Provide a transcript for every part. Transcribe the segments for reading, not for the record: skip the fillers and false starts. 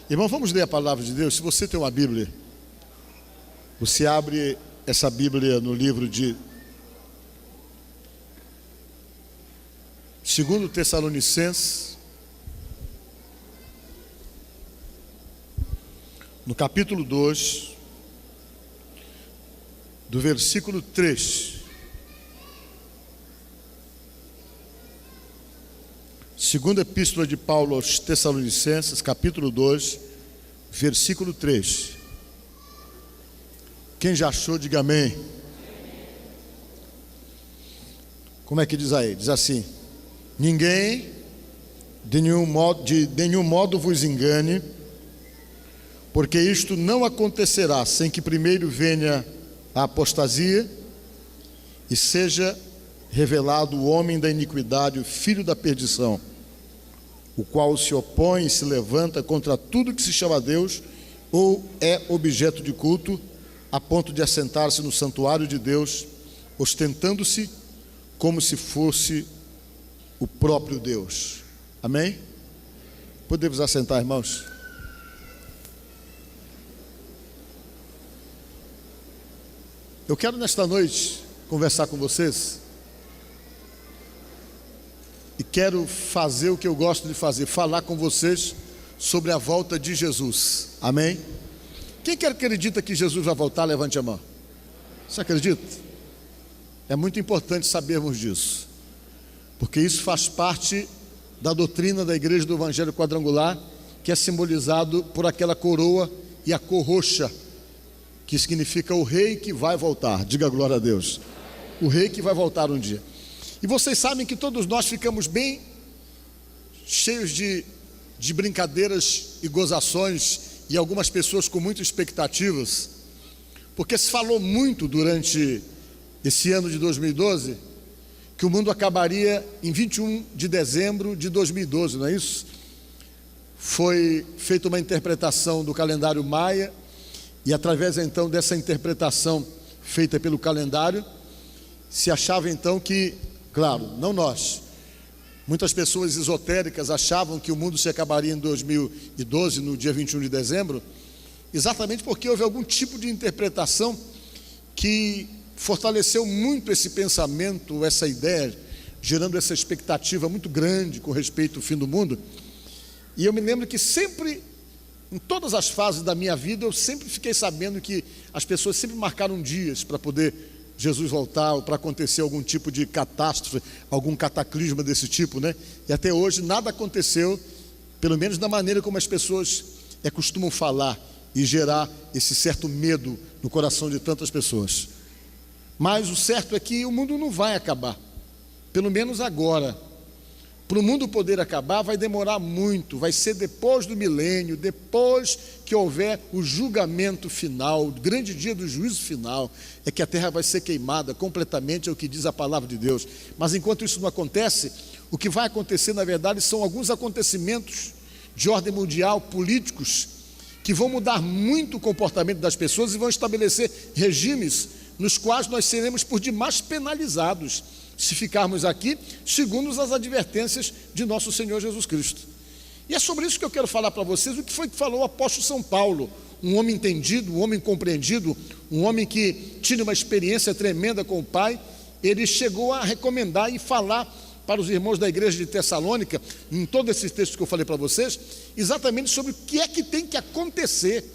Irmão, vamos ler a palavra de Deus. Se você tem uma Bíblia, você abre essa Bíblia no livro de 2 Tessalonicenses, no capítulo 2, do versículo 3. Segunda Epístola de Paulo aos Tessalonicenses, capítulo 2, versículo 3. Quem já achou, diga amém. Como é que diz aí? Diz assim: ninguém de nenhum modo vos engane, porque isto não acontecerá sem que primeiro venha a apostasia e seja revelado o homem da iniquidade, o filho da perdição, o qual se opõe e se levanta contra tudo que se chama Deus ou é objeto de culto, a ponto de assentar-se no santuário de Deus, ostentando-se como se fosse o próprio Deus. Amém? Podemos assentar, irmãos? Eu quero nesta noite conversar com vocês e quero fazer o que eu gosto de fazer, falar com vocês sobre a volta de Jesus. Amém? Quem quer que acredita que Jesus vai voltar, levante a mão. Você acredita? É muito importante sabermos disso, porque isso faz parte da doutrina da igreja do Evangelho Quadrangular, que é simbolizado por aquela coroa e a cor roxa, que significa o rei que vai voltar. Diga glória a Deus. O rei que vai voltar um dia. E vocês sabem que todos nós ficamos bem cheios de brincadeiras e gozações, e algumas pessoas com muitas expectativas, porque se falou muito durante esse ano de 2012 que o mundo acabaria em 21 de dezembro de 2012, não é isso? Foi feita uma interpretação do calendário maia, e através então dessa interpretação feita pelo calendário, se achava então que, claro, não nós, muitas pessoas esotéricas achavam que o mundo se acabaria em 2012, no dia 21 de dezembro, exatamente porque houve algum tipo de interpretação que fortaleceu muito esse pensamento, essa ideia, gerando essa expectativa muito grande com respeito ao fim do mundo. E eu me lembro que sempre, em todas as fases da minha vida, eu sempre fiquei sabendo que as pessoas sempre marcaram dias para poder Jesus voltar, ou para acontecer algum tipo de catástrofe, algum cataclisma desse tipo, né? E até hoje nada aconteceu, pelo menos da maneira como as pessoas costumam falar e gerar esse certo medo no coração de tantas pessoas. Mas o certo é que o mundo não vai acabar, pelo menos agora. Para o mundo poder acabar vai demorar muito, vai ser depois do milênio, depois que houver o julgamento final, o grande dia do juízo final, é que a terra vai ser queimada completamente, é o que diz a palavra de Deus. Mas enquanto isso não acontece, o que vai acontecer na verdade são alguns acontecimentos de ordem mundial, políticos, que vão mudar muito o comportamento das pessoas e vão estabelecer regimes nos quais nós seremos por demais penalizados se ficarmos aqui, segundo as advertências de nosso Senhor Jesus Cristo. E é sobre isso que eu quero falar para vocês, o que foi que falou o apóstolo São Paulo, um homem entendido, um homem compreendido, um homem que tinha uma experiência tremenda com o Pai. Ele chegou a recomendar e falar para os irmãos da igreja de Tessalônica, em todo esse texto que eu falei para vocês, exatamente sobre o que é que tem que acontecer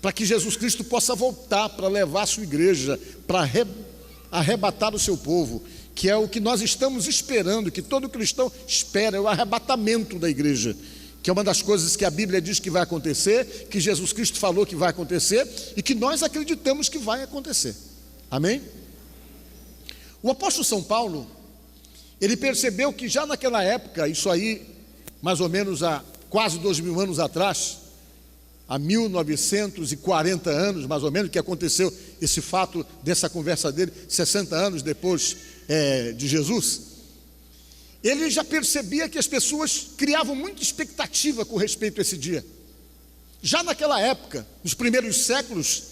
para que Jesus Cristo possa voltar para levar a sua igreja, para arrebatar o seu povo, que é o que nós estamos esperando, que todo cristão espera, é o arrebatamento da igreja, que é uma das coisas que a Bíblia diz que vai acontecer, que Jesus Cristo falou que vai acontecer e que nós acreditamos que vai acontecer. Amém? O apóstolo São Paulo, ele percebeu que já naquela época, isso aí mais ou menos há quase 2000 anos atrás, há 1940 anos, mais ou menos, que aconteceu esse fato dessa conversa dele, 60 anos depois de Jesus. Ele já percebia que as pessoas criavam muita expectativa com respeito a esse dia. Já naquela época, nos primeiros séculos,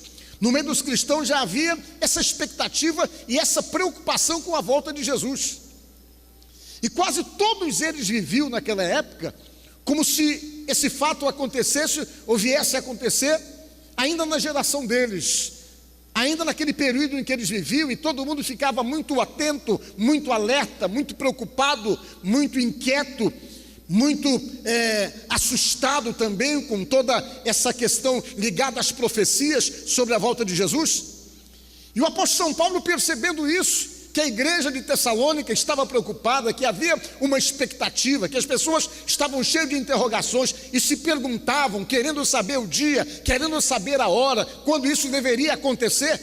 no meio dos cristãos já havia essa expectativa e essa preocupação com a volta de Jesus. E quase todos eles viviam naquela época como se esse fato acontecesse ou viesse a acontecer ainda na geração deles, ainda naquele período em que eles viviam, e todo mundo ficava muito atento, muito alerta, muito preocupado, muito inquieto, muito assustado também com toda essa questão ligada às profecias sobre a volta de Jesus. E o apóstolo São Paulo, percebendo isso, que a igreja de Tessalônica estava preocupada, que havia uma expectativa, que as pessoas estavam cheias de interrogações e se perguntavam, querendo saber o dia, querendo saber a hora, quando isso deveria acontecer.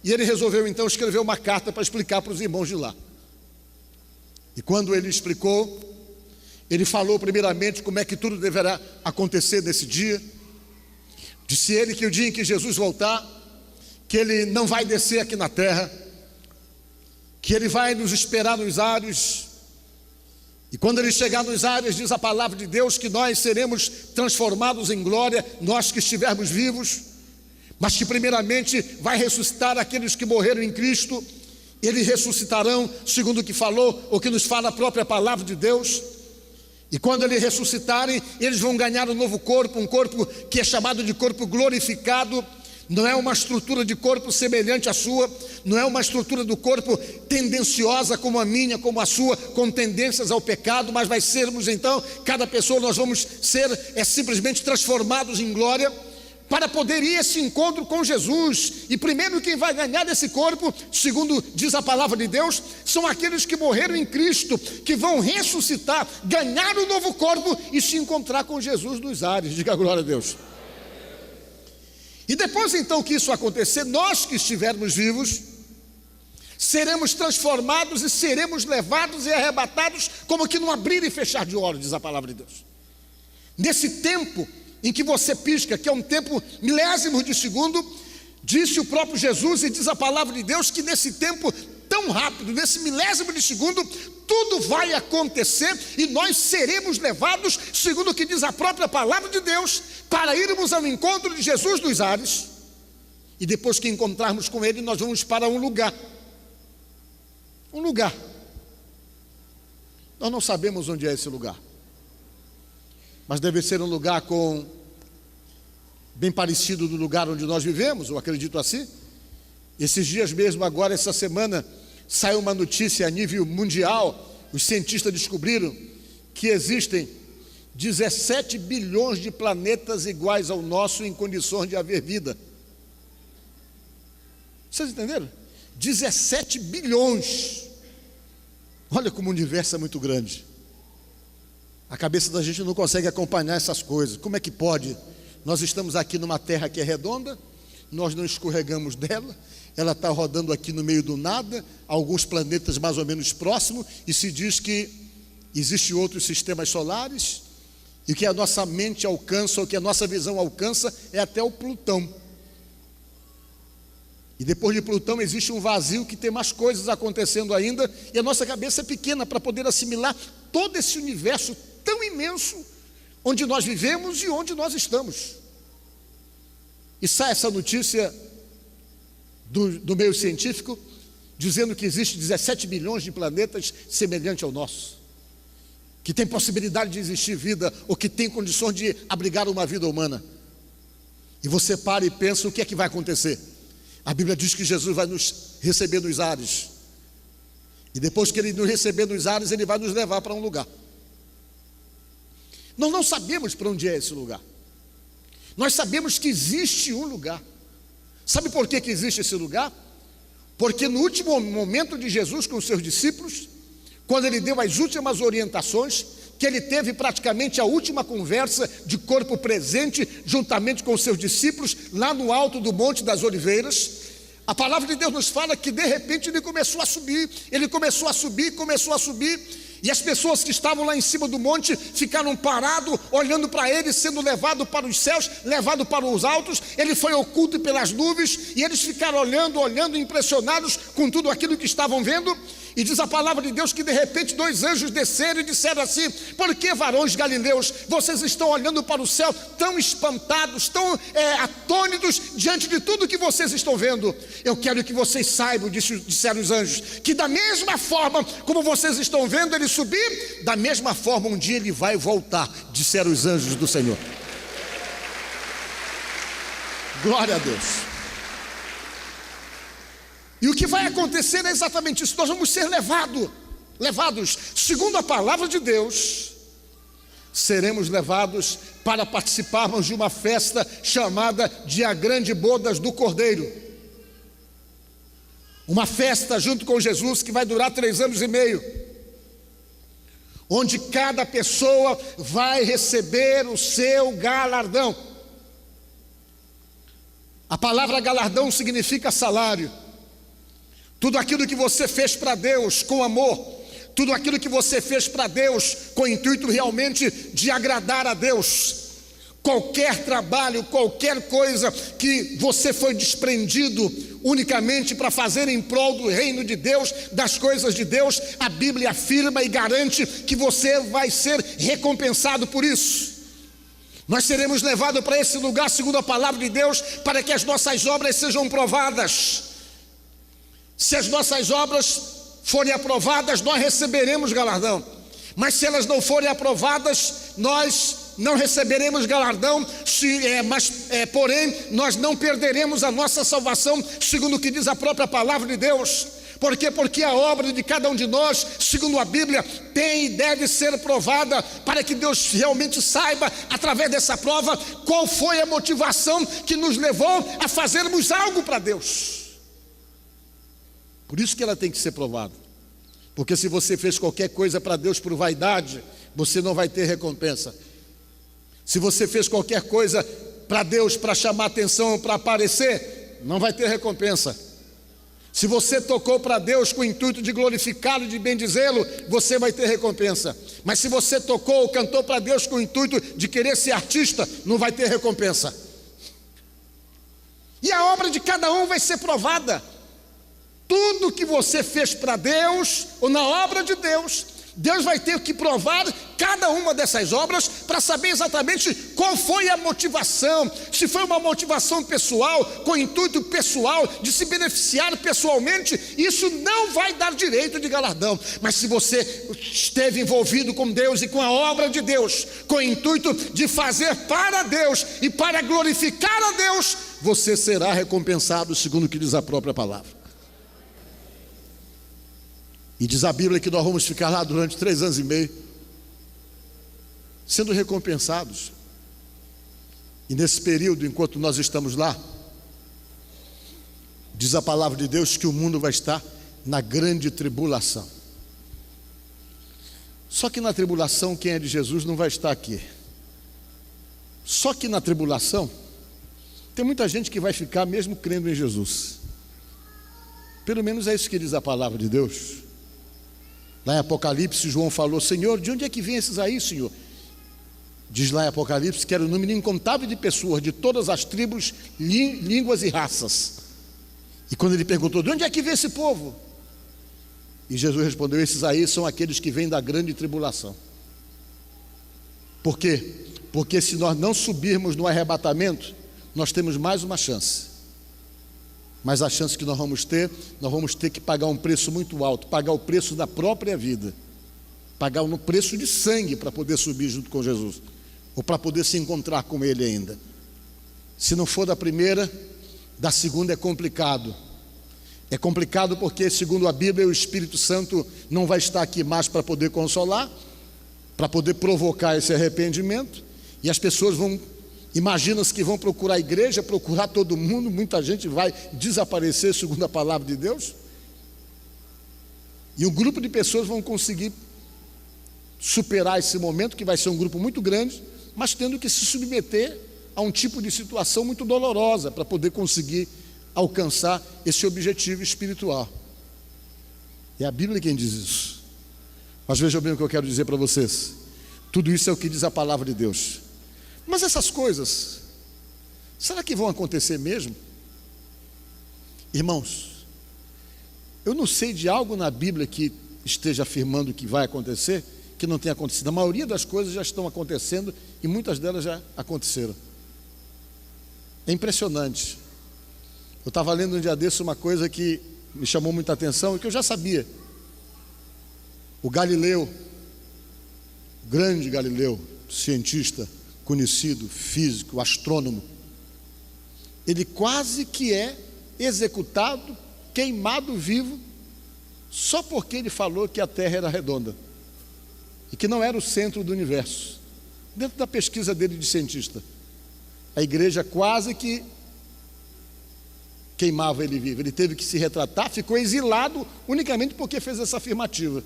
E ele resolveu então escrever uma carta para explicar para os irmãos de lá. E quando ele explicou, ele falou primeiramente como é que tudo deverá acontecer nesse dia. Disse ele que o dia em que Jesus voltar, que ele não vai descer aqui na terra, que ele vai nos esperar nos ares, e quando ele chegar nos ares, diz a palavra de Deus, que nós seremos transformados em glória, nós que estivermos vivos, mas que primeiramente vai ressuscitar aqueles que morreram em Cristo. Eles ressuscitarão segundo o que falou, ou que nos fala a própria palavra de Deus. E quando eles ressuscitarem, eles vão ganhar um novo corpo, um corpo que é chamado de corpo glorificado. Não é uma estrutura de corpo semelhante à sua, não é uma estrutura do corpo tendenciosa como a minha, como a sua, com tendências ao pecado, mas vai sermos então, cada pessoa nós vamos ser simplesmente transformados em glória, para poder ir a esse encontro com Jesus. E primeiro quem vai ganhar esse corpo, segundo diz a palavra de Deus, são aqueles que morreram em Cristo, que vão ressuscitar, ganhar um novo corpo e se encontrar com Jesus nos ares. Diga glória a Deus. E depois então que isso acontecer, nós que estivermos vivos, seremos transformados e seremos levados e arrebatados, como que num abrir e fechar de olhos, diz a palavra de Deus. Nesse tempo em que você pisca, que é um tempo milésimos de segundo, disse o próprio Jesus, e diz a palavra de Deus, que nesse tempo tão rápido, nesse milésimo de segundo, tudo vai acontecer e nós seremos levados, segundo o que diz a própria palavra de Deus, para irmos ao encontro de Jesus nos ares. E depois que encontrarmos com Ele, nós vamos para um lugar. Um lugar. Nós não sabemos onde é esse lugar, mas deve ser um lugar bem parecido do lugar onde nós vivemos, eu acredito assim. Esses dias mesmo, agora essa semana, saiu uma notícia a nível mundial. Os cientistas descobriram que existem 17 bilhões de planetas iguais ao nosso em condições de haver vida. Vocês entenderam? 17 bilhões. Olha como o universo é muito grande. A cabeça da gente não consegue acompanhar essas coisas. Como é que pode? Nós estamos aqui numa terra que é redonda, nós não escorregamos dela, ela está rodando aqui no meio do nada, alguns planetas mais ou menos próximos, e se diz que existem outros sistemas solares, e que a nossa mente alcança, ou que a nossa visão alcança, é até o Plutão. E depois de Plutão existe um vazio que tem mais coisas acontecendo ainda, e a nossa cabeça é pequena para poder assimilar todo esse universo tão imenso, onde nós vivemos e onde nós estamos. E sai essa notícia do meio científico, dizendo que existe 17 bilhões de planetas semelhantes ao nosso, que tem possibilidade de existir vida, ou que tem condições de abrigar uma vida humana. E você para e pensa, o que é que vai acontecer? A Bíblia diz que Jesus vai nos receber nos ares, e depois que Ele nos receber nos ares, Ele vai nos levar para um lugar. Nós não sabemos para onde é esse lugar. Nós sabemos que existe um lugar. Sabe por que existe esse lugar? Porque no último momento de Jesus com os seus discípulos, quando Ele deu as últimas orientações, que Ele teve praticamente a última conversa de corpo presente, juntamente com os seus discípulos, lá no alto do Monte das Oliveiras, a palavra de Deus nos fala que de repente Ele começou a subir, e as pessoas que estavam lá em cima do monte ficaram parados, olhando para Ele, sendo levado para os céus, levado para os altos. Ele foi oculto pelas nuvens, e eles ficaram olhando, impressionados com tudo aquilo que estavam vendo. E diz a palavra de Deus que de repente 2 anjos desceram e disseram assim: por que, varões galileus, vocês estão olhando para o céu tão espantados, tão atônitos diante de tudo que vocês estão vendo? Eu quero que vocês saibam, disseram os anjos, que da mesma forma como vocês estão vendo ele subir, da mesma forma um dia ele vai voltar, disseram os anjos do Senhor. Glória a Deus. E o que vai acontecer é exatamente isso. Nós vamos ser levados, segundo a palavra de Deus, seremos levados para participarmos de uma festa chamada de a Grande Bodas do Cordeiro. Uma festa junto com Jesus que vai durar 3 anos e meio, onde cada pessoa vai receber o seu galardão. A palavra galardão significa salário. Tudo aquilo que você fez para Deus com amor, tudo aquilo que você fez para Deus com o intuito realmente de agradar a Deus, qualquer trabalho, qualquer coisa que você foi desprendido unicamente para fazer em prol do reino de Deus, das coisas de Deus, a Bíblia afirma e garante que você vai ser recompensado por isso. Nós seremos levados para esse lugar, segundo a palavra de Deus, para que as nossas obras sejam provadas. Se as nossas obras forem aprovadas, nós receberemos galardão. Mas se elas não forem aprovadas, nós não receberemos galardão. Porém, nós não perderemos a nossa salvação, segundo o que diz a própria palavra de Deus. Por quê? Porque a obra de cada um de nós, segundo a Bíblia, tem e deve ser provada, para que Deus realmente saiba, através dessa prova, qual foi a motivação que nos levou a fazermos algo para Deus. Por isso que ela tem que ser provada. Porque se você fez qualquer coisa para Deus por vaidade, você não vai ter recompensa. Se você fez qualquer coisa para Deus para chamar atenção, para aparecer, não vai ter recompensa. Se você tocou para Deus com o intuito de glorificá-lo, de bendizê-lo, você vai ter recompensa. Mas se você tocou ou cantou para Deus com o intuito de querer ser artista, não vai ter recompensa. E a obra de cada um vai ser provada. Tudo que você fez para Deus, ou na obra de Deus, Deus vai ter que provar cada uma dessas obras para saber exatamente qual foi a motivação. Se foi uma motivação pessoal, com intuito pessoal, de se beneficiar pessoalmente, isso não vai dar direito de galardão. Mas se você esteve envolvido com Deus e com a obra de Deus, com o intuito de fazer para Deus e para glorificar a Deus, você será recompensado, segundo o que diz a própria palavra. E diz a Bíblia que nós vamos ficar lá durante 3 anos e meio, sendo recompensados. E nesse período, enquanto nós estamos lá, diz a palavra de Deus que o mundo vai estar na grande tribulação. Só que na tribulação, quem é de Jesus não vai estar aqui. Só que na tribulação, tem muita gente que vai ficar mesmo crendo em Jesus. Pelo menos é isso que diz a palavra de Deus. Lá em Apocalipse, João falou: Senhor, de onde é que vem esses aí, Senhor? Diz lá em Apocalipse que era um número incontável de pessoas, de todas as tribos, línguas e raças. E quando ele perguntou: de onde é que vem esse povo? E Jesus respondeu: esses aí são aqueles que vêm da grande tribulação. Por quê? Porque se nós não subirmos no arrebatamento, nós temos mais uma chance. Mas a chance que nós vamos ter que pagar um preço muito alto, pagar o preço da própria vida, pagar um preço de sangue para poder subir junto com Jesus, ou para poder se encontrar com Ele ainda. Se não for da primeira, da segunda é complicado. É complicado porque, segundo a Bíblia, o Espírito Santo não vai estar aqui mais para poder consolar, para poder provocar esse arrependimento, e as pessoas imagina-se que vão procurar a igreja, procurar todo mundo, muita gente vai desaparecer, segundo a palavra de Deus, e um grupo de pessoas vão conseguir superar esse momento, que vai ser um grupo muito grande, mas tendo que se submeter a um tipo de situação muito dolorosa, para poder conseguir alcançar esse objetivo espiritual. É a Bíblia quem diz isso. Mas vejam bem o que eu quero dizer para vocês. Tudo isso é o que diz a palavra de Deus. Mas essas coisas, será que vão acontecer mesmo? Irmãos, Eu não sei de algo na Bíblia que esteja afirmando que vai acontecer, que não tenha acontecido. A maioria das coisas já estão acontecendo e muitas delas já aconteceram. É impressionante. Eu estava lendo um dia desse uma coisa que me chamou muita atenção e que eu já sabia. O Galileu, grande Galileu, cientista, conhecido, físico, astrônomo, ele quase que é executado, queimado vivo, só porque ele falou que a Terra era redonda e que não era o centro do universo. Dentro da pesquisa dele de cientista, a igreja quase que queimava ele vivo. Ele teve que se retratar, ficou exilado unicamente porque fez essa afirmativa.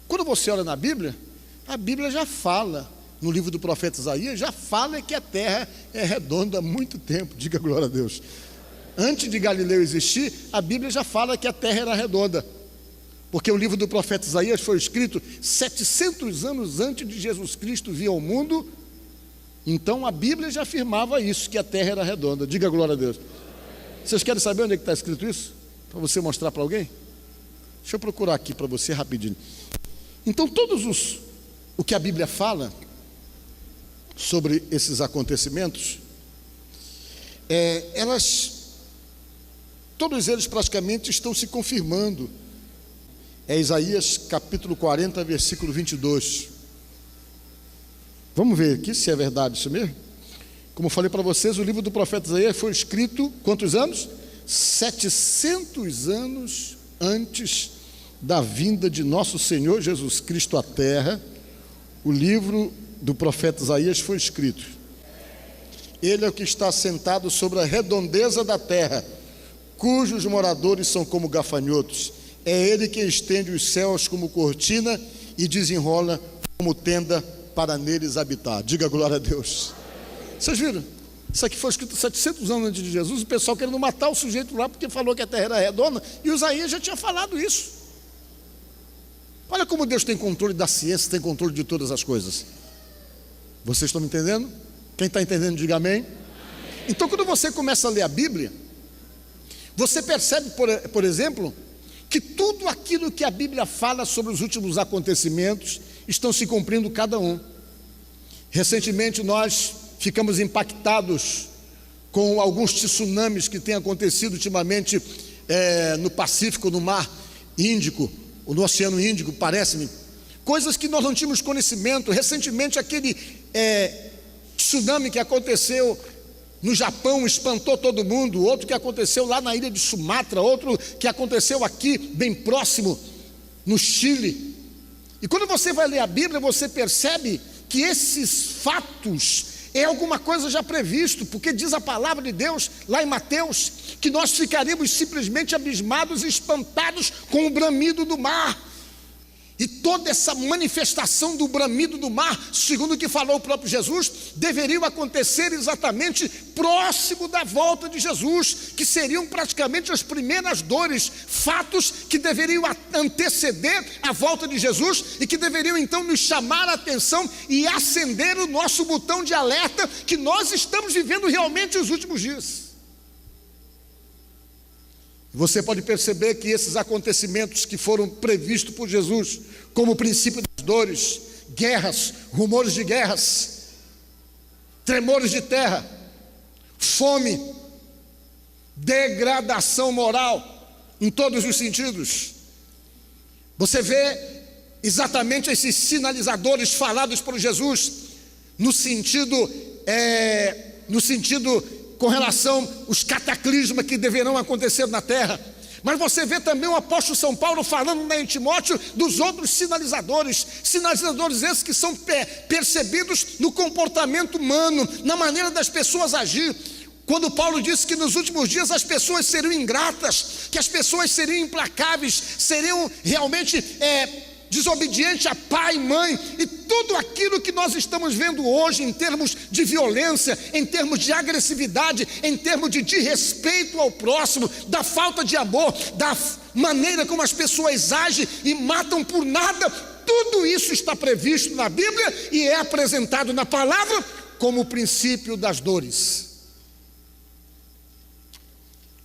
Quando você olha na Bíblia, a Bíblia já fala, no livro do profeta Isaías, já fala que a terra é redonda há muito tempo, diga glória a Deus. Antes de Galileu existir, a Bíblia já fala que a terra era redonda, porque o livro do profeta Isaías foi escrito 700 anos antes de Jesus Cristo vir ao mundo. Então a Bíblia já afirmava isso, que a terra era redonda, diga glória a Deus. Vocês querem saber onde é que está escrito isso? Para você mostrar para alguém? Deixa eu procurar aqui para você rapidinho. Então o que a Bíblia fala sobre esses acontecimentos, todos eles praticamente estão se confirmando. É Isaías capítulo 40, versículo 22. Vamos ver aqui se é verdade isso mesmo. Como eu falei para vocês, o livro do profeta Isaías foi escrito, quantos anos? 700 anos antes da vinda de nosso Senhor Jesus Cristo à terra. O livro do profeta Isaías foi escrito. Ele é o que está sentado sobre a redondeza da terra, cujos moradores são como gafanhotos. É ele que estende os céus como cortina e desenrola como tenda para neles habitar. Diga glória a Deus. Vocês viram? Isso aqui foi escrito 700 anos antes de Jesus. O pessoal querendo matar o sujeito lá porque falou que a terra era redonda, e Isaías já tinha falado isso. Olha como Deus tem controle da ciência, tem controle de todas as coisas. Vocês estão me entendendo? Quem está entendendo, diga amém. Então, quando você começa a ler a Bíblia, você percebe, por exemplo, que tudo aquilo que a Bíblia fala sobre os últimos acontecimentos estão se cumprindo cada um. Recentemente nós ficamos impactados com alguns tsunamis que têm acontecido ultimamente no Pacífico, no Mar Índico, ou no Oceano Índico, parece-me. Coisas que nós não tínhamos conhecimento. Recentemente aquele tsunami que aconteceu no Japão espantou todo mundo, outro que aconteceu lá na ilha de Sumatra, outro que aconteceu aqui bem próximo no Chile. E quando você vai ler a Bíblia, você percebe que esses fatos é alguma coisa já previsto, porque diz a palavra de Deus lá em Mateus que nós ficaríamos simplesmente abismados e espantados com o bramido do mar. E toda essa manifestação do bramido do mar, segundo o que falou o próprio Jesus, deveriam acontecer exatamente próximo da volta de Jesus, que seriam praticamente as primeiras dores, fatos que deveriam anteceder a volta de Jesus e que deveriam então nos chamar a atenção e acender o nosso botão de alerta que nós estamos vivendo realmente os últimos dias. Você pode perceber que esses acontecimentos que foram previstos por Jesus, como o princípio das dores, guerras, rumores de guerras, tremores de terra, fome, degradação moral, em todos os sentidos. Você vê exatamente esses sinalizadores falados por Jesus, no sentido com relação aos cataclismas que deverão acontecer na terra. Mas você vê também o apóstolo São Paulo falando em Timóteo dos outros sinalizadores esses que são percebidos no comportamento humano, na maneira das pessoas agir. Quando Paulo disse que nos últimos dias as pessoas seriam ingratas, que as pessoas seriam implacáveis, seriam realmente desobediente a pai e mãe, e tudo aquilo que nós estamos vendo hoje em termos de violência, em termos de agressividade, em termos de desrespeito ao próximo, da falta de amor, da maneira como as pessoas agem e matam por nada, tudo isso está previsto na Bíblia e é apresentado na palavra como o princípio das dores.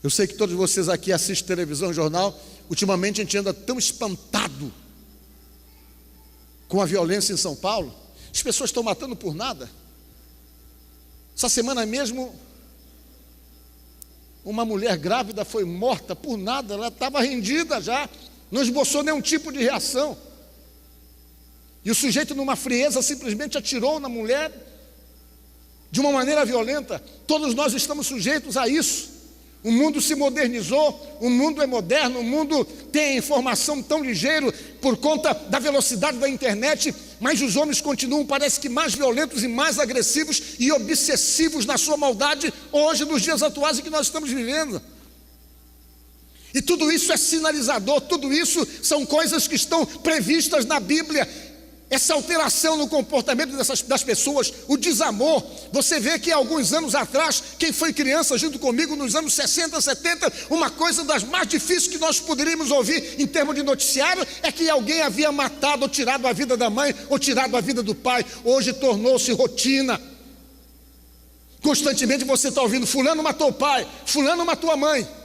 Eu sei que todos vocês aqui assistem televisão, jornal. ultimamente a gente anda tão espantado com a violência em São Paulo. As pessoas estão matando por nada. Essa semana mesmo, uma mulher grávida foi morta por nada, ela estava rendida já, não esboçou nenhum tipo de reação. E o sujeito, numa frieza, simplesmente atirou na mulher de uma maneira violenta. Todos nós estamos sujeitos a isso. O mundo se modernizou, o mundo é moderno, o mundo tem a informação tão ligeiro por conta da velocidade da internet, mas os homens continuam, parece que mais violentos e mais agressivos e obsessivos na sua maldade hoje, nos dias atuais em que nós estamos vivendo. E tudo isso é sinalizador, tudo isso são coisas que estão previstas na Bíblia. Essa alteração no comportamento das pessoas, o desamor. Você vê que há alguns anos atrás, quem foi criança junto comigo nos anos 60, 70, uma coisa das mais difíceis que nós poderíamos ouvir em termos de noticiário é que alguém havia matado ou tirado a vida da mãe ou tirado a vida do pai. Hoje tornou-se rotina. Constantemente você está ouvindo: fulano matou o pai, fulano matou a mãe.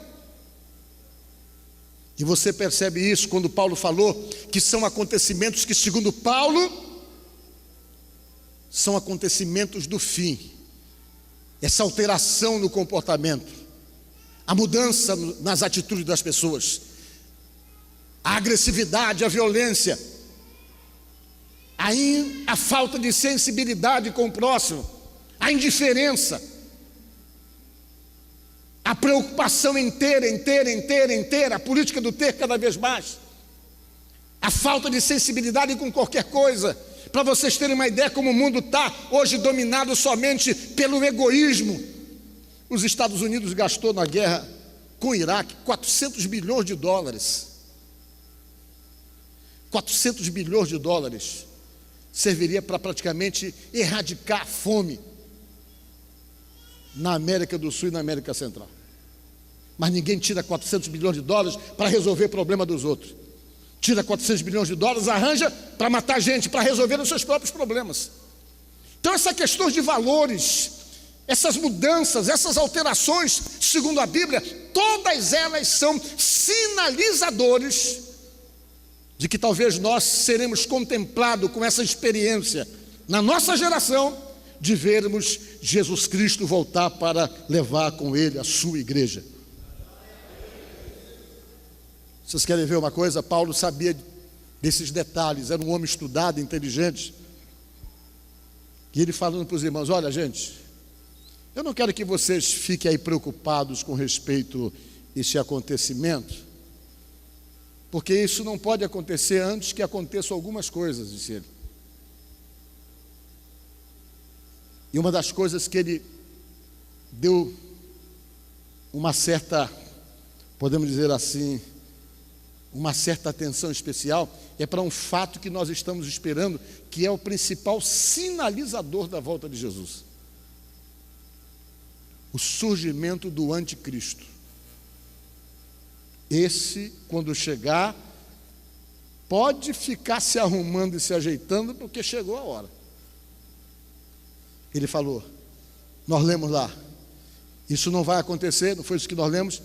E você percebe isso quando Paulo falou que são acontecimentos que, segundo Paulo, são acontecimentos do fim. Essa alteração no comportamento, a mudança nas atitudes das pessoas, a agressividade, a violência, a falta de sensibilidade com o próximo, a indiferença, a preocupação em ter, a política do ter cada vez mais, a falta de sensibilidade com qualquer coisa. Para vocês terem uma ideia como o mundo está hoje, dominado somente pelo egoísmo. Os Estados Unidos gastou na guerra com o Iraque 400 bilhões de dólares. 400 bilhões de dólares serviria para praticamente erradicar a fome na América do Sul e na América Central. Mas ninguém tira 400 bilhões de dólares para resolver o problema dos outros. Tira 400 bilhões de dólares, arranja para matar gente, para resolver os seus próprios problemas. Então essa questão de valores, essas mudanças, essas alterações, segundo a Bíblia, todas elas são sinalizadores de que talvez nós seremos contemplados com essa experiência na nossa geração, de vermos Jesus Cristo voltar para levar com Ele a sua igreja. Vocês querem ver uma coisa? Paulo sabia desses detalhes, era um homem estudado, inteligente. E ele falando para os irmãos: olha, gente, eu não quero que vocês fiquem aí preocupados com respeito a esse acontecimento, porque isso não pode acontecer antes que aconteçam algumas coisas, disse ele. E uma das coisas que ele deu uma certa, podemos dizer assim, uma certa atenção especial, é para um fato que nós estamos esperando, que é o principal sinalizador da volta de Jesus: o surgimento do anticristo. Esse, quando chegar, pode ficar se arrumando e se ajeitando, porque chegou a hora. Ele falou, nós lemos lá, isso não vai acontecer, não foi isso que nós lemos?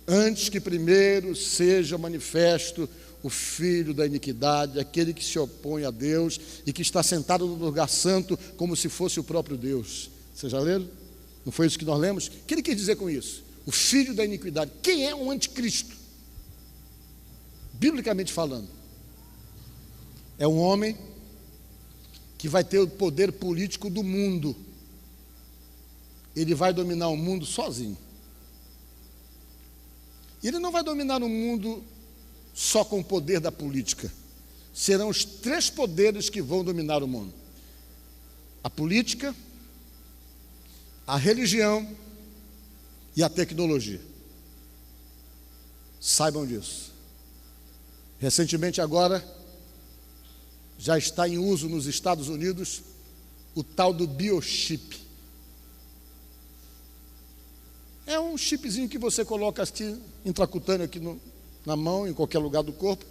Antes que primeiro seja manifesto o filho da iniquidade, aquele que se opõe a Deus e que está sentado no lugar santo como se fosse o próprio Deus. Vocês já leram? Não foi isso que nós lemos? O que ele quis dizer com isso? O filho da iniquidade. Quem é um anticristo? Biblicamente falando, é um homem que vai ter o poder político do mundo. Ele vai dominar o mundo sozinho. E ele não vai dominar o mundo só com o poder da política. Serão os 3 poderes que vão dominar o mundo: a política, a religião e a tecnologia. Saibam disso. Recentemente agora, já está em uso nos Estados Unidos o tal do biochip. É um chipzinho que você coloca aqui, intracutâneo aqui na mão, em qualquer lugar do corpo.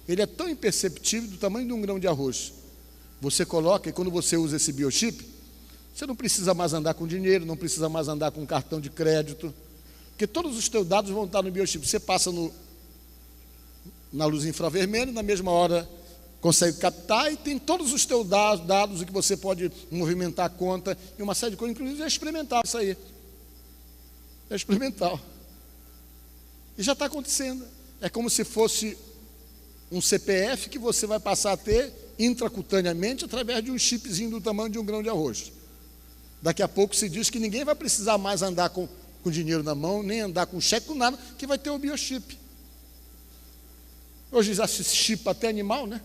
Ele é tão imperceptível, do tamanho de um grão de arroz. Você coloca, e quando você usa esse biochip, você não precisa mais andar com dinheiro, não precisa mais andar com cartão de crédito, porque todos os teus dados vão estar no biochip. Você passa na luz infravermelha, na mesma hora consegue captar e tem todos os teus dados, o que você pode movimentar a conta e uma série de coisas, inclusive é experimental isso aí. É experimental. E já está acontecendo. É como se fosse um CPF que você vai passar a ter intracutaneamente através de um chipzinho do tamanho de um grão de arroz. Daqui a pouco se diz que ninguém vai precisar mais andar com dinheiro na mão, nem andar com cheque, com nada, que vai ter o biochip. Hoje já se chipa até animal, né?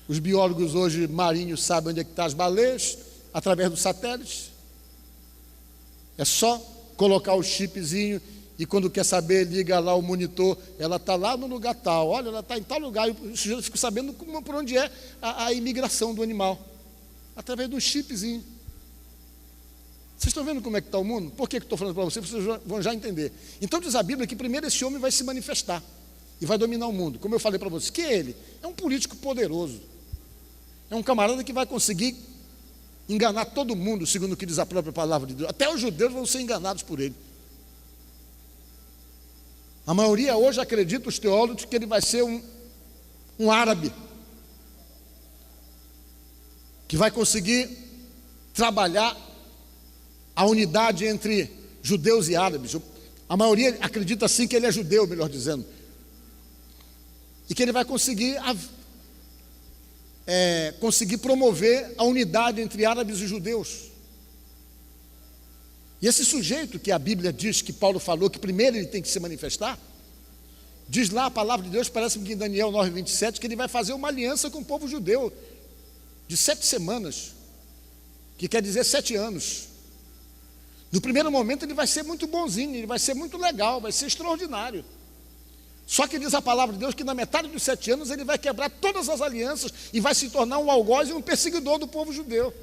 Os biólogos hoje marinhos sabem onde é que estão as baleias, através do satélite. É só colocar o chipzinho e quando quer saber, liga lá o monitor, ela está lá no lugar tal, olha, ela está em tal lugar, e o sujeito fica sabendo por onde é a imigração do animal, através de um chipzinho. Vocês estão vendo como é que está o mundo? Por que estou falando para vocês? Vocês vão já entender. Então diz a Bíblia que primeiro esse homem vai se manifestar e vai dominar o mundo. Como eu falei para vocês, que é ele? É um político poderoso. É um camarada que vai conseguir enganar todo mundo, segundo o que diz a própria palavra de Deus. Até os judeus vão ser enganados por ele. A maioria hoje acredita, os teólogos, que ele vai ser um árabe, que vai conseguir trabalhar a unidade entre judeus e árabes. A maioria acredita assim que ele é judeu, melhor dizendo, e que ele vai conseguir promover a unidade entre árabes e judeus. E esse sujeito que a Bíblia diz, que Paulo falou, que primeiro ele tem que se manifestar, diz lá a palavra de Deus, parece-me que em Daniel 9:27, que ele vai fazer uma aliança com o povo judeu, de 7 semanas, que quer dizer 7 anos. No primeiro momento ele vai ser muito bonzinho, ele vai ser muito legal, vai ser extraordinário. Só que diz a palavra de Deus que na metade dos 7 anos ele vai quebrar todas as alianças e vai se tornar um algoz e um perseguidor do povo judeu.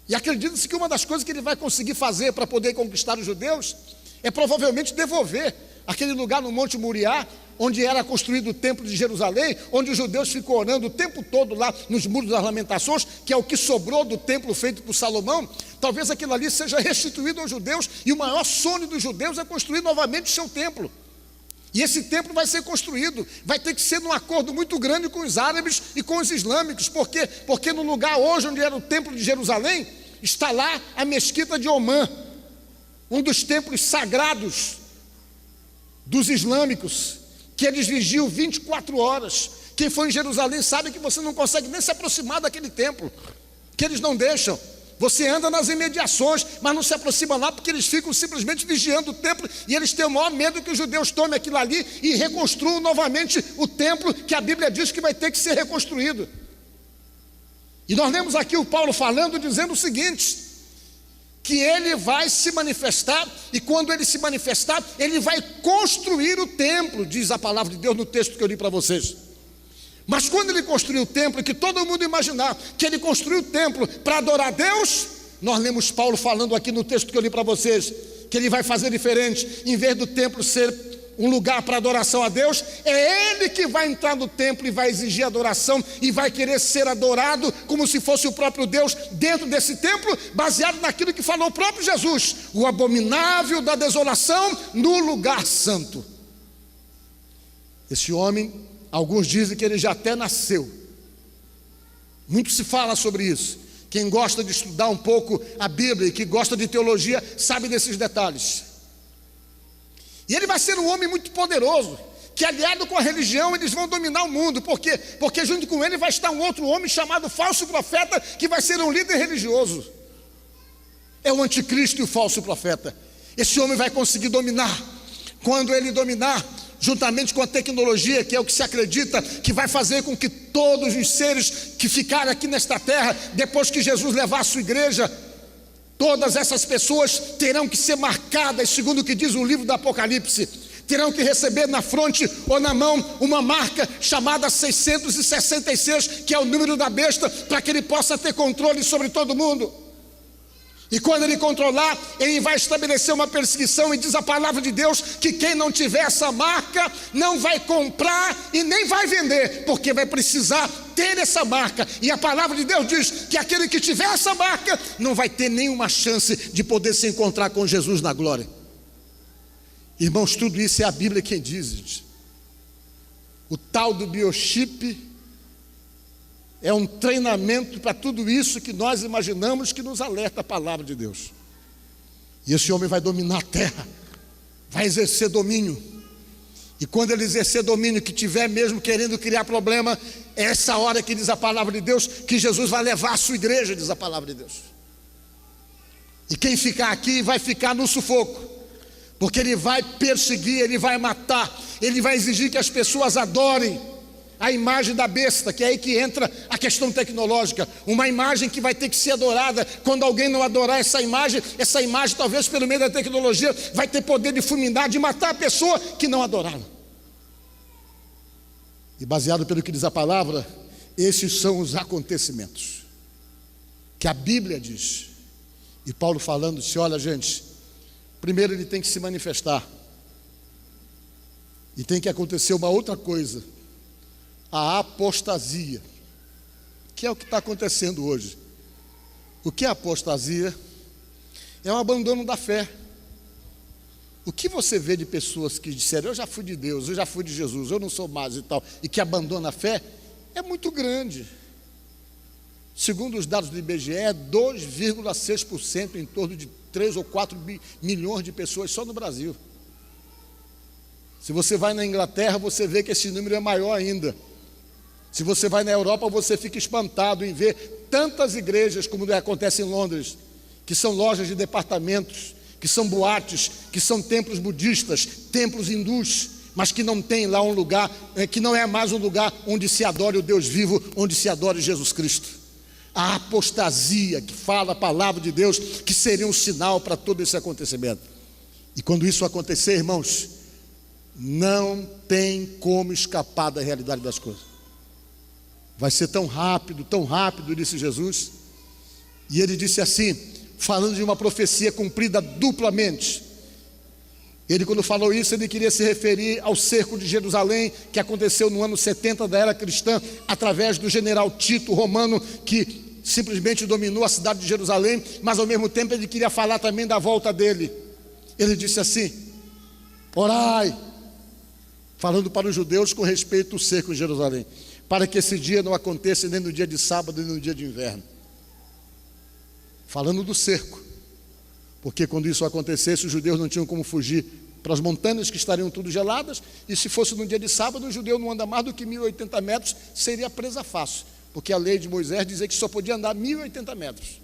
E acredita-se que uma das coisas que ele vai conseguir fazer para poder conquistar os judeus é provavelmente devolver aquele lugar no Monte Moriá, onde era construído o templo de Jerusalém, onde os judeus ficam orando o tempo todo lá nos muros das lamentações, que é o que sobrou do templo feito por Salomão. Talvez aquilo ali seja restituído aos judeus, e o maior sonho dos judeus é construir novamente o seu templo. E esse templo vai ser construído, vai ter que ser num acordo muito grande com os árabes e com os islâmicos. Por quê? Porque no lugar hoje onde era o templo de Jerusalém, está lá a mesquita de Omã, um dos templos sagrados dos islâmicos, que eles vigiam 24 horas. Quem foi em Jerusalém sabe que você não consegue nem se aproximar daquele templo, que eles não deixam. Você anda nas imediações, mas não se aproxima lá, porque eles ficam simplesmente vigiando o templo, e eles têm o maior medo que os judeus tomem aquilo ali e reconstruam novamente o templo, que a Bíblia diz que vai ter que ser reconstruído. E nós lemos aqui o Paulo falando, dizendo o seguinte, que ele vai se manifestar, e quando ele se manifestar, ele vai construir o templo, diz a palavra de Deus no texto que eu li para vocês. Mas quando ele construiu o templo, que todo mundo imaginar que ele construiu o templo para adorar a Deus, nós lemos Paulo falando aqui no texto que eu li para vocês, que ele vai fazer diferente. Em vez do templo ser um lugar para adoração a Deus, é ele que vai entrar no templo e vai exigir adoração, e vai querer ser adorado como se fosse o próprio Deus dentro desse templo, baseado naquilo que falou o próprio Jesus: o abominável da desolação no lugar santo. Esse homem, alguns dizem que ele já até nasceu. Muito se fala sobre isso. Quem gosta de estudar um pouco a Bíblia e que gosta de teologia sabe desses detalhes. E ele vai ser um homem muito poderoso, que aliado com a religião eles vão dominar o mundo. Por quê? Porque junto com ele vai estar um outro homem chamado falso profeta, que vai ser um líder religioso. É o anticristo e o falso profeta. Esse homem vai conseguir dominar. Quando ele dominar, juntamente com a tecnologia, que é o que se acredita que vai fazer com que todos os seres que ficarem aqui nesta terra, depois que Jesus levar a sua igreja, todas essas pessoas terão que ser marcadas, segundo o que diz o livro do Apocalipse, terão que receber na fronte ou na mão uma marca chamada 666, que é o número da besta, para que ele possa ter controle sobre todo mundo. E quando ele controlar, ele vai estabelecer uma perseguição, e diz a palavra de Deus que quem não tiver essa marca não vai comprar e nem vai vender, porque vai precisar ter essa marca. E a palavra de Deus diz que aquele que tiver essa marca não vai ter nenhuma chance de poder se encontrar com Jesus na glória. Irmãos, tudo isso é a Bíblia quem diz, gente. O tal do biochip é um treinamento para tudo isso que nós imaginamos, que nos alerta a palavra de Deus. E esse homem vai dominar a terra, vai exercer domínio. E quando ele exercer domínio, que tiver mesmo querendo criar problema, é essa hora que diz a palavra de Deus, que Jesus vai levar a sua igreja, diz a palavra de Deus. E quem ficar aqui vai ficar no sufoco, porque ele vai perseguir, ele vai matar, ele vai exigir que as pessoas adorem a imagem da besta, que é aí que entra a questão tecnológica. Uma imagem que vai ter que ser adorada. Quando alguém não adorar essa imagem talvez pelo meio da tecnologia vai ter poder de fulminar, de matar a pessoa que não adorar. E baseado pelo que diz a palavra, esses são os acontecimentos que a Bíblia diz. E Paulo falando, se olha, gente, primeiro ele tem que se manifestar, e tem que acontecer uma outra coisa, a apostasia, que é o que está acontecendo hoje. O que é apostasia? É um abandono da fé. O que você vê de pessoas que disseram, eu já fui de Deus, eu já fui de Jesus, eu não sou mais e tal, e que abandonam a fé, é muito grande. Segundo os dados do IBGE, 2,6%, em torno de 3 ou 4 milhões de pessoas só no Brasil. Se você vai na Inglaterra, você vê que esse número é maior ainda. Se você vai na Europa, você fica espantado em ver tantas igrejas, como acontece em Londres, que são lojas de departamentos, que são boates, que são templos budistas, templos hindus, mas que não tem lá um lugar, que não é mais um lugar onde se adore o Deus vivo, onde se adore Jesus Cristo. A apostasia, que fala a palavra de Deus, que seria um sinal para todo esse acontecimento. E quando isso acontecer, irmãos, não tem como escapar da realidade das coisas. Vai ser tão rápido, disse Jesus. E ele disse assim, falando de uma profecia cumprida duplamente. Ele, quando falou isso, ele queria se referir ao cerco de Jerusalém, que aconteceu no ano 70 da era cristã, através do general Tito romano, que simplesmente dominou a cidade de Jerusalém, mas ao mesmo tempo ele queria falar também da volta dele. Ele disse assim, orai, falando para os judeus com respeito ao cerco de Jerusalém, para que esse dia não aconteça nem no dia de sábado, nem no dia de inverno. Falando do cerco, porque quando isso acontecesse, os judeus não tinham como fugir para as montanhas que estariam tudo geladas, e se fosse no dia de sábado, o judeu não anda mais do que 1.080 metros, seria presa fácil, porque a lei de Moisés dizia que só podia andar 1.080 metros.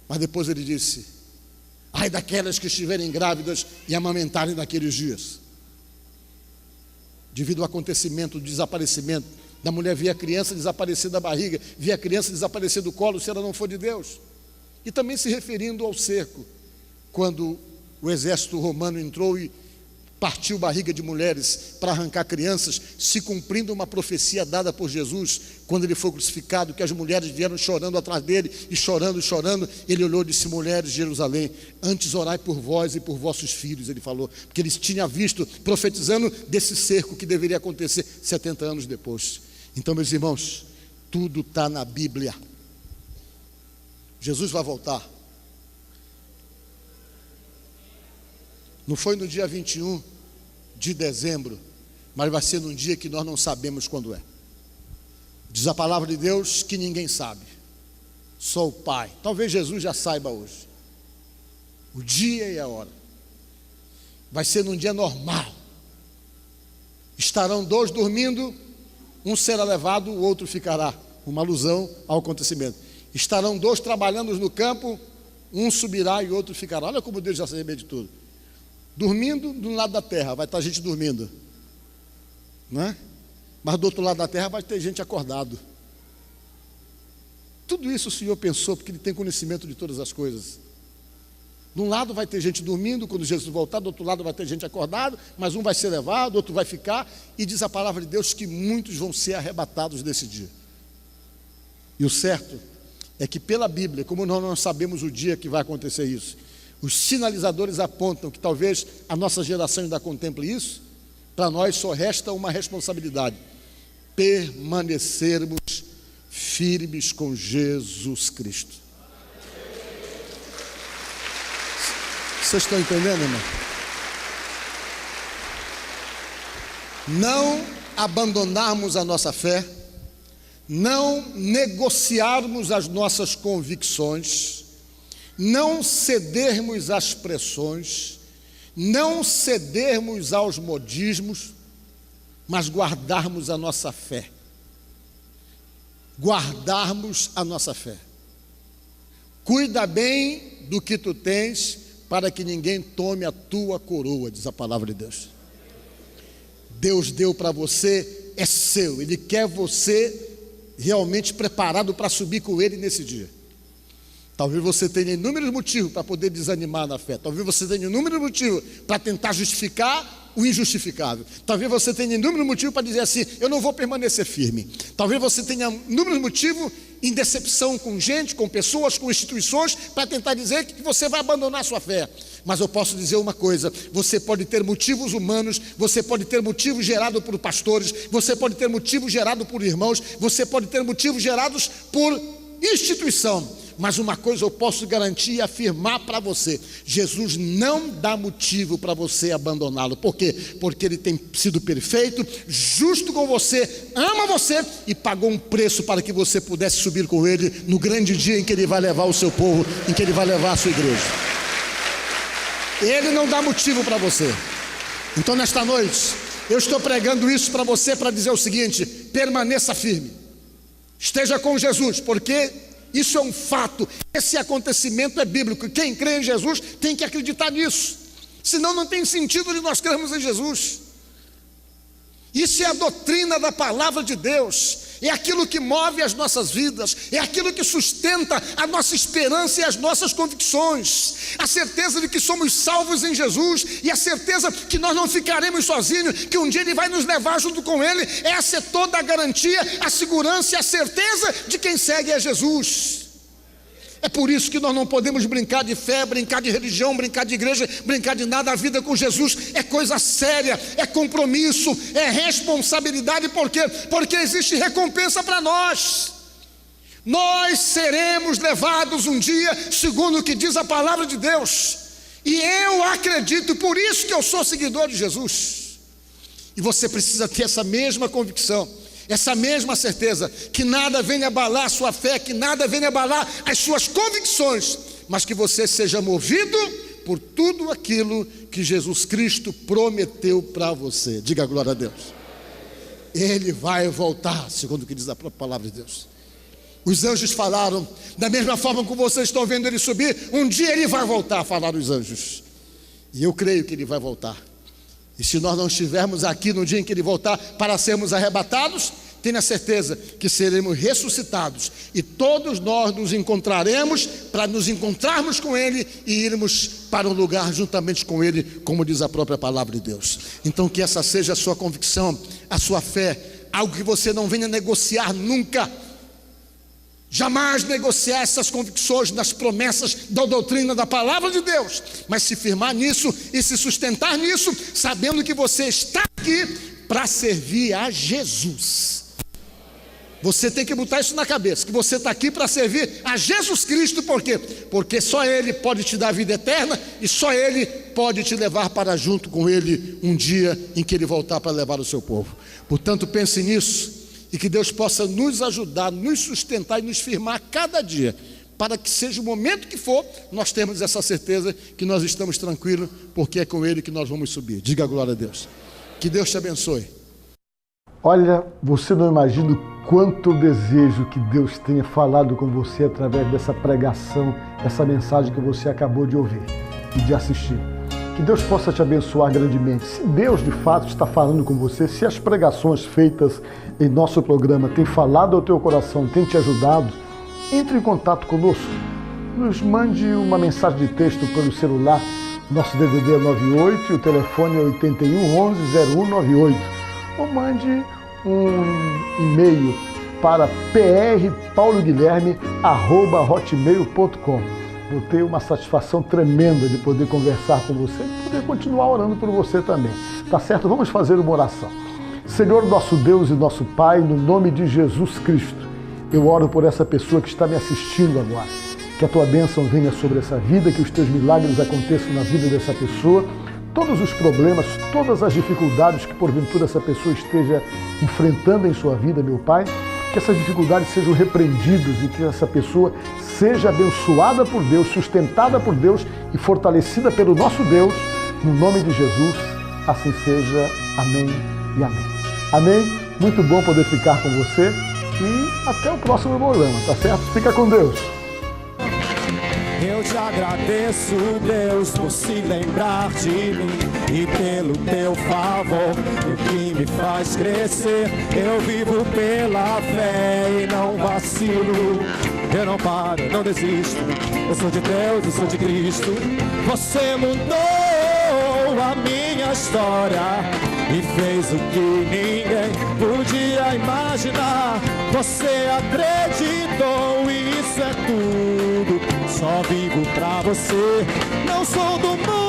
Mas depois ele disse, ai daquelas que estiverem grávidas e amamentarem naqueles dias. Devido ao acontecimento, do desaparecimento da mulher, via a criança desaparecer da barriga, via a criança desaparecer do colo, se ela não for de Deus. E também se referindo ao cerco, quando o exército romano entrou e partiu barriga de mulheres para arrancar crianças, se cumprindo uma profecia dada por Jesus, quando ele foi crucificado, que as mulheres vieram chorando atrás dele, e chorando, ele olhou e disse, mulheres de Jerusalém, antes orai por vós e por vossos filhos, ele falou, porque eles tinham visto, profetizando desse cerco que deveria acontecer 70 anos depois. Então, meus irmãos, tudo está na Bíblia. Jesus vai voltar. Não foi no dia 21 de dezembro, mas vai ser num dia que nós não sabemos quando é. Diz a palavra de Deus que ninguém sabe, só o Pai. Talvez Jesus já saiba hoje o dia e a hora. Vai ser num dia normal. Estarão dois dormindo, um será levado, o outro ficará. Uma alusão ao acontecimento. Estarão dois trabalhando no campo, um subirá e o outro ficará. Olha como Deus já sabia de tudo. Dormindo do lado da terra, vai estar gente dormindo, não é? Mas do outro lado da terra vai ter gente acordado. Tudo isso o Senhor pensou, porque Ele tem conhecimento de todas as coisas. De um lado vai ter gente dormindo, quando Jesus voltar, do outro lado vai ter gente acordado, mas um vai ser levado, outro vai ficar, e diz a palavra de Deus que muitos vão ser arrebatados nesse dia. E o certo é que pela Bíblia, como nós não sabemos o dia que vai acontecer isso, os sinalizadores apontam que talvez a nossa geração ainda contemple isso. Para nós só resta uma responsabilidade: permanecermos firmes com Jesus Cristo. Vocês estão entendendo, irmão? não abandonarmos a nossa fé, não negociarmos as nossas convicções, não cedermos às pressões, não cedermos aos modismos, mas guardarmos a nossa fé. Guardarmos a nossa fé. Cuida bem do que tu tens, para que ninguém tome a tua coroa, diz a palavra de Deus. Deus deu para você, é seu. Ele quer você realmente preparado para subir com Ele nesse dia. Talvez você tenha inúmeros motivos para poder desanimar na fé. Talvez você tenha inúmeros motivos para tentar justificar o injustificável. Talvez você tenha inúmeros motivos para dizer assim: eu não vou permanecer firme. Talvez você tenha inúmeros motivos em decepção com gente, com pessoas, com instituições, para tentar dizer que você vai abandonar a sua fé. Mas eu posso dizer uma coisa: você pode ter motivos humanos, você pode ter motivos gerados por pastores, você pode ter motivos gerados por irmãos, você pode ter motivos gerados por instituição. Mas uma coisa eu posso garantir e afirmar para você: Jesus não dá motivo para você abandoná-lo. Por quê? Porque Ele tem sido perfeito, justo com você, ama você e pagou um preço para que você pudesse subir com Ele no grande dia em que Ele vai levar o seu povo, em que Ele vai levar a sua igreja. Ele não dá motivo para você. Então nesta noite eu estou pregando isso para você, para dizer o seguinte: permaneça firme, esteja com Jesus, porque isso é um fato, esse acontecimento é bíblico. Quem crê em Jesus tem que acreditar nisso, senão não tem sentido de nós crermos em Jesus. Isso é a doutrina da palavra de Deus, é aquilo que move as nossas vidas, é aquilo que sustenta a nossa esperança e as nossas convicções, a certeza de que somos salvos em Jesus, e a certeza que nós não ficaremos sozinhos, que um dia Ele vai nos levar junto com Ele. Essa é toda a garantia, a segurança e a certeza de quem segue a Jesus. É por isso que nós não podemos brincar de fé, brincar de religião, brincar de igreja, brincar de nada. A vida com Jesus é coisa séria, é compromisso, é responsabilidade. Por quê? Porque existe recompensa para nós. Nós seremos levados um dia, segundo o que diz a palavra de Deus. E eu acredito, por isso que eu sou seguidor de Jesus. E você precisa ter essa mesma convicção, essa mesma certeza, que nada venha abalar a sua fé, que nada venha abalar as suas convicções, mas que você seja movido por tudo aquilo que Jesus Cristo prometeu para você. Diga glória a Deus. Ele vai voltar, segundo o que diz a própria palavra de Deus. Os anjos falaram, da mesma forma como vocês estão vendo Ele subir, um dia Ele vai voltar, falaram os anjos. E eu creio que Ele vai voltar. E se nós não estivermos aqui no dia em que Ele voltar para sermos arrebatados, tenha certeza que seremos ressuscitados, e todos nós nos encontraremos para nos encontrarmos com Ele e irmos para um lugar juntamente com Ele, como diz a própria palavra de Deus. Então que essa seja a sua convicção, a sua fé, algo que você não venha negociar nunca. Jamais negociar essas convicções nas promessas da doutrina da palavra de Deus, mas se firmar nisso e se sustentar nisso, sabendo que você está aqui para servir a Jesus. Você tem que botar isso na cabeça, que você está aqui para servir a Jesus Cristo. Por quê? Porque só Ele pode te dar vida eterna, e só Ele pode te levar para junto com Ele um dia em que Ele voltar para levar o seu povo. Portanto, pense nisso, e que Deus possa nos ajudar, nos sustentar e nos firmar cada dia, para que seja o momento que for, nós temos essa certeza que nós estamos tranquilos, porque é com Ele que nós vamos subir. Diga glória a Deus. Que Deus te abençoe. Olha, você não imagina o quanto eu desejo que Deus tenha falado com você através dessa pregação, essa mensagem que você acabou de ouvir e de assistir. Que Deus possa te abençoar grandemente. Se Deus de fato está falando com você, se as pregações feitas em nosso programa têm falado ao teu coração, têm te ajudado, entre em contato conosco. Nos mande uma mensagem de texto pelo celular. Nosso DVD é 98 e o telefone é 81 11 0198. Ou mande um e-mail para prpauloguilherme@hotmail.com. Vou ter uma satisfação tremenda de poder conversar com você e poder continuar orando por você também. Tá certo? Vamos fazer uma oração. Senhor, nosso Deus e nosso Pai, no nome de Jesus Cristo, eu oro por essa pessoa que está me assistindo agora. Que a tua bênção venha sobre essa vida, que os teus milagres aconteçam na vida dessa pessoa, todos os problemas, todas as dificuldades que porventura essa pessoa esteja enfrentando em sua vida, meu Pai, que essas dificuldades sejam repreendidas e que essa pessoa seja abençoada por Deus, sustentada por Deus e fortalecida pelo nosso Deus, no nome de Jesus, assim seja. Amém e amém. Amém? Muito bom poder ficar com você e até o próximo programa, tá certo? Fica com Deus. Eu te agradeço, Deus, por se lembrar de mim e pelo teu favor, o que me faz crescer. Eu vivo pela fé e não vacilo. Eu não paro, não desisto. Eu sou de Deus, eu sou de Cristo. Você mudou a minha história e fez o que ninguém podia imaginar. Você acreditou e isso é tudo. Só vivo pra você. Não sou do mundo.